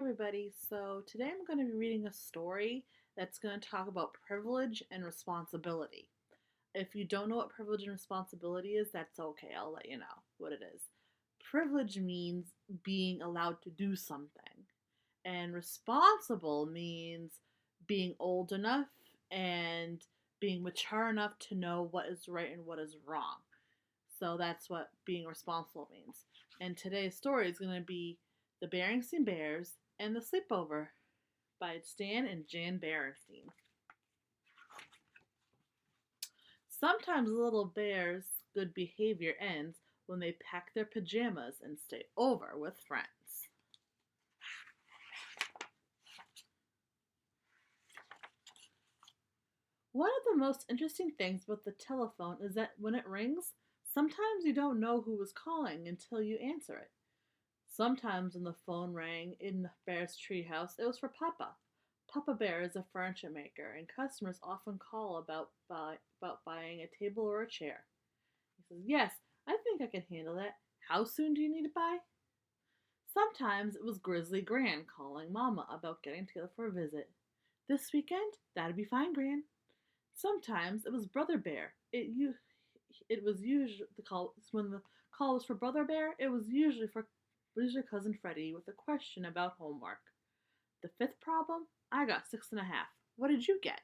everybody. So, today I'm going to be reading a story that's going to talk about privilege and responsibility. If you don't know what privilege and responsibility is, that's okay. I'll let you know what it is. Privilege means being allowed to do something, and responsible means being old enough and being mature enough to know what is right and what is wrong. So, that's what being responsible means. And today's story is going to be The Berenstain Bears and The Sleepover by Stan and Jan Berenstain. Sometimes little bears' good behavior ends when they pack their pajamas and stay over with friends. One of the most interesting things about the telephone is that when it rings, sometimes you don't know who is calling until you answer it. Sometimes when the phone rang in the bear's treehouse, it was for Papa. Papa Bear is a furniture maker, and customers often call about buying a table or a chair. He says, "Yes, I think I can handle that. How soon do you need to buy?" Sometimes it was Grizzly Gran calling Mama about getting together for a visit. "This weekend? That'd be fine, Gran." Sometimes it was Brother Bear. It was usually the call when the call was for Brother Bear. It was usually cousin Freddie with a question about homework. The fifth problem? I got 6.5. What did you get?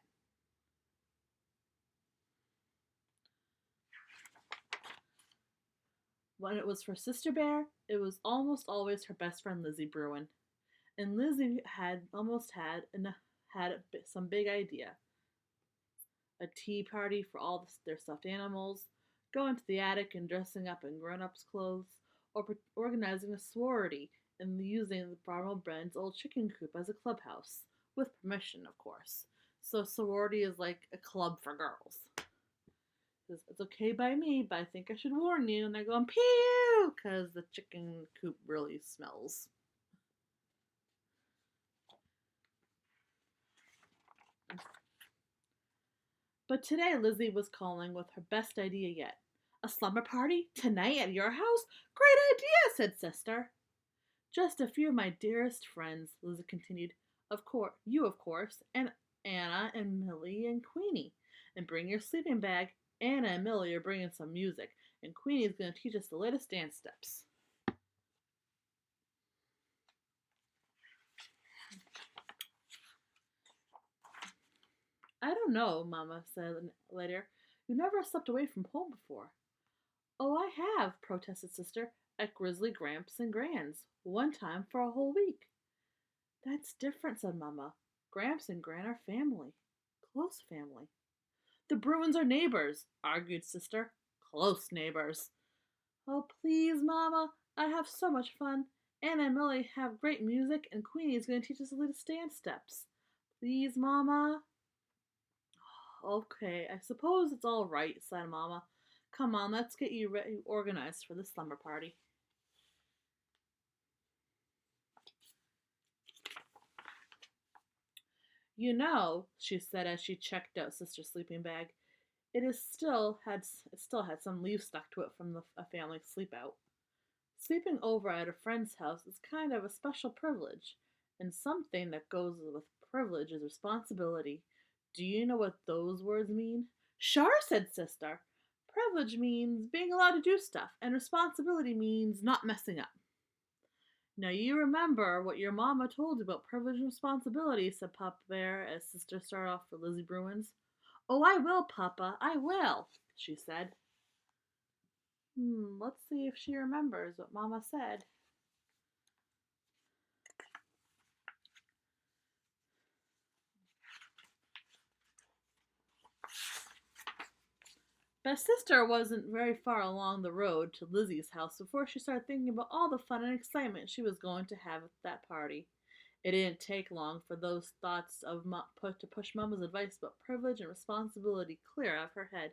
When it was for Sister Bear, it was almost always her best friend Lizzie Bruin. And Lizzie had almost had some big idea. A tea party for all their stuffed animals, going to the attic and dressing up in grown-ups' clothes, or organizing a sorority and using Farmer Ben's old chicken coop as a clubhouse, with permission, of course. So sorority is like a club for girls. It's okay by me, but I think I should warn you. And they're going, pew, because the chicken coop really smells. But today Lizzie was calling with her best idea yet. "A slumber party? Tonight at your house? Great idea," said Sister. "Just a few of my dearest friends," Lizzie continued. "Of course, and Anna and Millie and Queenie. And bring your sleeping bag. Anna and Millie are bringing some music, and Queenie's going to teach us the latest dance steps." "I don't know," Mama said later. "You never slept away from home before." "Oh, I have," protested Sister, "at Grizzly Gramps and Gran's, one time for a whole week." "That's different," said Mama. "Gramps and Gran are family. Close family." "The Bruins are neighbors," argued Sister. "Close neighbors." "Oh, please, Mama. I have so much fun. Anna and Millie have great music, and Queenie is going to teach us the latest dance steps. Please, Mama." "Okay, I suppose it's all right," said Mama. "Come on, let's get you organized for the slumber party." "You know," she said as she checked out Sister's sleeping bag, it still had some leaves stuck to it from a family sleep out. Sleeping over at a friend's house is kind of a special privilege, and something that goes with privilege is responsibility. Do you know what those words mean?" "Sure," said Sister. "Privilege means being allowed to do stuff, and responsibility means not messing up." "Now you remember what your mama told you about privilege and responsibility," said Papa Bear as Sister started off for Lizzie Bruin's. "Oh, I will, Papa, I will," she said. Let's see if she remembers what Mama said. But Sister wasn't very far along the road to Lizzie's house before she started thinking about all the fun and excitement she was going to have at that party. It didn't take long for those thoughts to push Mama's advice about privilege and responsibility clear out of her head.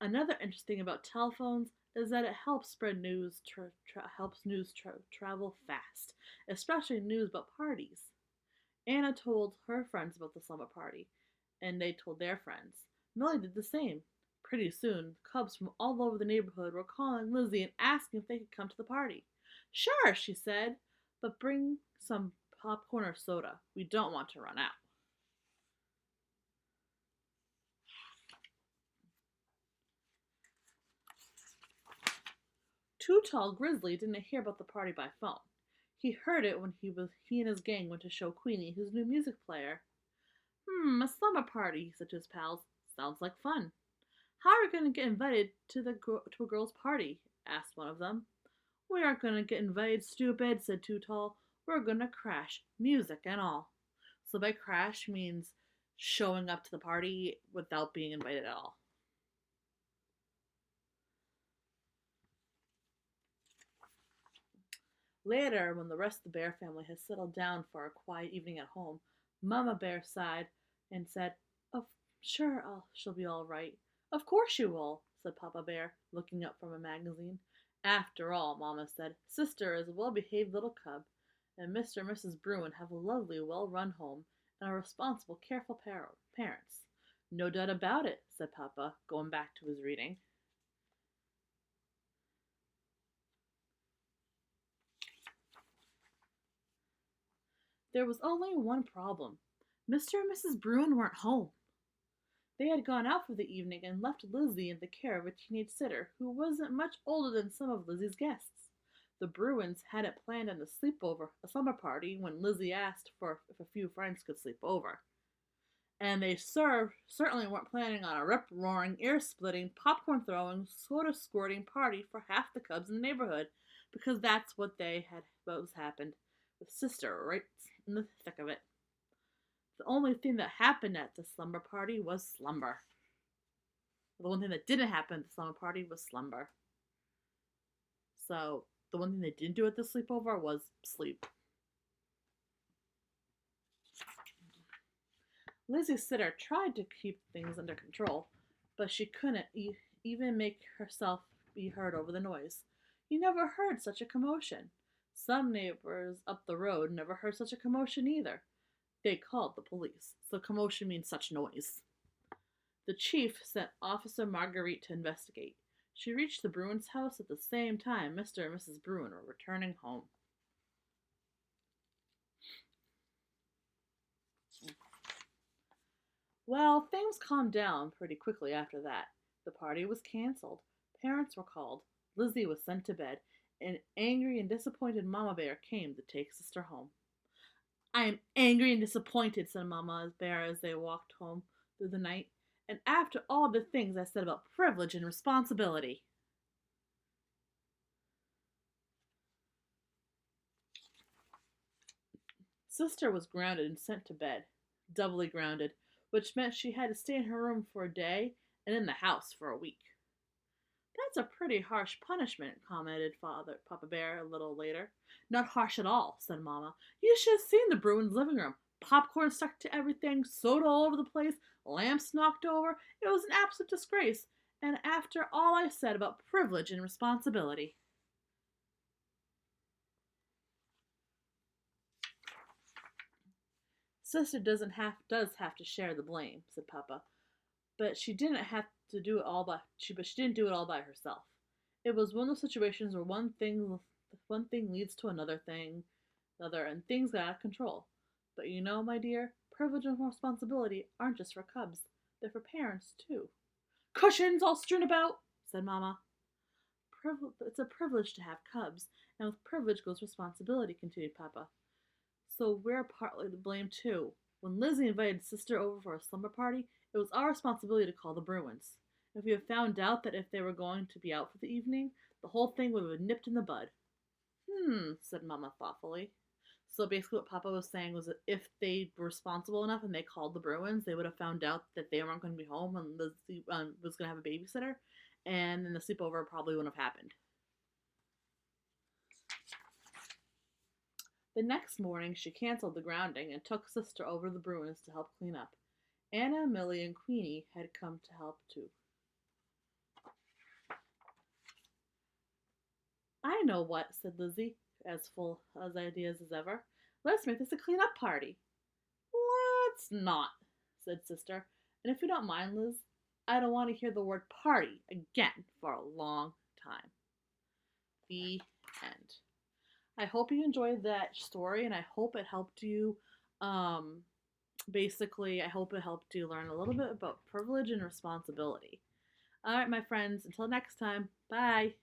Another interesting about telephones is that it helps spread travel fast, especially news about parties. Anna told her friends about the slumber party, and they told their friends. Millie did the same. Pretty soon, cubs from all over the neighborhood were calling Lizzie and asking if they could come to the party. "Sure," she said. but bring some popcorn or soda. We don't want to run out. Too Tall Grizzly didn't hear about the party by phone. He heard it when he and his gang went to show Queenie his new music player. A slumber party, he said to his pals. Sounds like fun. How are we going to get invited to a girl's party? Asked one of them. We aren't going to get invited, stupid, said Too Tall. We're going to crash, music and all. So by crash means showing up to the party without being invited at all. Later, when the rest of the bear family had settled down for a quiet evening at home, Mama Bear sighed and said, "Oh, sure, she'll be all right." "Of course you will," said Papa Bear, looking up from a magazine. "After all," Mama said, "Sister is a well-behaved little cub, and Mr. and Mrs. Bruin have a lovely, well-run home and are responsible, careful parents." "No doubt about it," said Papa, going back to his reading. There was only one problem. Mr. and Mrs. Bruin weren't home. They had gone out for the evening and left Lizzie in the care of a teenage sitter who wasn't much older than some of Lizzie's guests. The Bruins hadn't planned on a slumber party when Lizzie asked for if a few friends could sleep over. And they certainly weren't planning on a rip-roaring, ear-splitting, popcorn-throwing, soda-squirting party for half the cubs in the neighborhood, because that's what was happened with Sister right in the thick of it. The only thing that happened at the slumber party was slumber. The one thing that didn't happen at the slumber party was slumber. So, the one thing they didn't do at the sleepover was sleep. Lizzie's sitter tried to keep things under control, but she couldn't even make herself be heard over the noise. You never heard such a commotion. Some neighbors up the road never heard such a commotion either. They called the police, so commotion means such noise. The chief sent Officer Marguerite to investigate. She reached the Bruins' house at the same time Mr. and Mrs. Bruin were returning home. Well, things calmed down pretty quickly after that. The party was canceled. Parents were called. Lizzie was sent to bed, and angry and disappointed Mama Bear came to take Sister home. "I am angry and disappointed," said Mama Bear as they walked home through the night. "And after all the things I said about privilege and responsibility." Sister was grounded and sent to bed, doubly grounded, which meant she had to stay in her room for a day and in the house for a week. "That's a pretty harsh punishment," commented Papa Bear a little later. "Not harsh at all," said Mama. "You should have seen the Bruins' living room. Popcorn stuck to everything, soda all over the place, lamps knocked over. It was an absolute disgrace. And after all I said about privilege and responsibility." "Sister does have to share the blame," said Papa. "But she didn't have to do it all she didn't do it all by herself. It was one of those situations where one thing leads to another, and things got out of control. But you know, my dear, privilege and responsibility aren't just for cubs. They're for parents, too." "Cushions all strewn about," said Mama. "It's a privilege to have cubs, and with privilege goes responsibility," continued Papa. "So we're partly to blame, too. When Lizzie invited Sister over for a slumber party, it was our responsibility to call the Bruins. If we had found out that if they were going to be out for the evening, the whole thing would have been nipped in the bud." Said Mama thoughtfully. So basically what Papa was saying was that if they were responsible enough and they called the Bruins, they would have found out that they weren't going to be home and Lizzie was going to have a babysitter, and then the sleepover probably wouldn't have happened. The next morning she canceled the grounding and took Sister over to the Bruins to help clean up. Anna, Millie, and Queenie had come to help too. "I know what," said Lizzie, as full of ideas as ever. "Let's make this a clean-up party." "Let's not," said Sister. "And if you don't mind, Liz, I don't want to hear the word party again for a long time." The end. I hope you enjoyed that story, and I hope it helped you. Um, Basically, I hope it helped you learn a little bit about privilege and responsibility. All right, my friends, until next time, bye.